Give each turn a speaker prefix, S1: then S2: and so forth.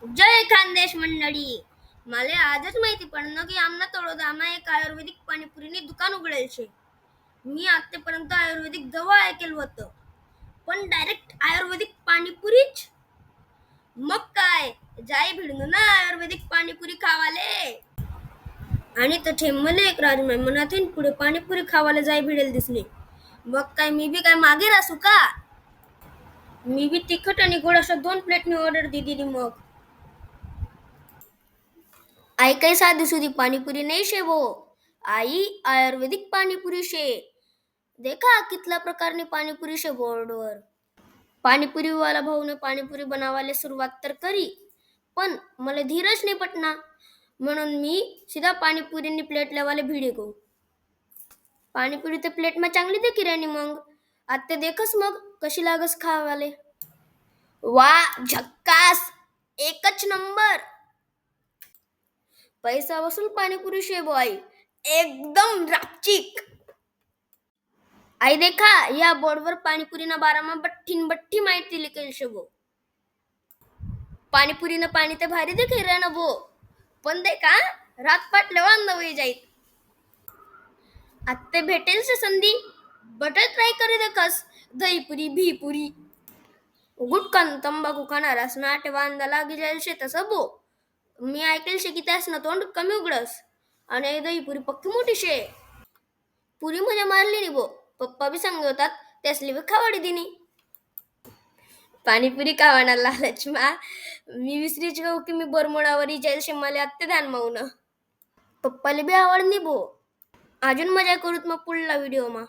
S1: जय खानदेश मंडळी. मला आजच माहिती पडलं की आमना तळोदामा एक आयुर्वेदिक पाणीपुरीनी दुकान उघडेल शे. मी आतापर्यंत आयुर्वेदिक दवा ऐकेल होतं, पण डायरेक्ट आयुर्वेदिक पाणीपुरीच. मग काय जाई भिडून ना आयुर्वेदिक पाणीपुरी खावाले. आणि तथे मला एक राजमाय मनातून पुढे पाणीपुरी खावाले जाई भिडेल दिसले. मग काय मी बी काय मागे रासू का? मी बी तिखट आणि गोड अशा 2 प्लेटनी ऑर्डर दिली. मग आई काही साधी सुधी पाणीपुरी नाही शे वो. आई आयुर्वेदिक पाणीपुरी शे. देखा कितल्या प्रकारने पाणीपुरी शे बोर्डवर. पाणीपुरी वाला भाऊने पाणीपुरी बनावायला सुरुवात तर करी, पण मला धीरच नाही पटना. म्हणून मी सीधा पाणीपुरीनी प्लेट लेवाले भिडे गो. पाणीपुरी तर प्लेट मा चांगली दे किराणी. मग आता देखस मग कशी लागस खावाले. वा, झक्कास, एकच नंबर. पैसा वसूल पाणीपुरी शे बॉय, एकदम रापचिक. आई देखा या बोर्डवर पाणीपुरीना बारामा बठ्ठीन बठ्ठी माहिती लिखेल शे वो. पाणीपुरीनं पाणी तर भारी दे रे ना वो, पण देखा रातपाट लवांद वही जाईत. आत्ते भेटेल से संधी बटर ट्राय करे देखस. दहीपुरी भीपुरी गुटकान तंबाखू खाणारास नाटे वांदा लागी जाईल शे तसं बो. मी ऐकेल शे की त्यास ना तोंड कमी उघडस आणि दहीपुरी पक्की मोठी शे. पुरी मजा मारली नी बो. पप्पा बी सांगत होतात त्यासली बी खावाडी दिनी. पाणीपुरी खावाना लालच मा मी विसरीच गो की मी बरमोडावर जाईल शे. मला आत्ते ध्यान माऊन पप्पाला बी आवड नी बो. अजून मजा करूत मग पुढला व्हिडिओ मा.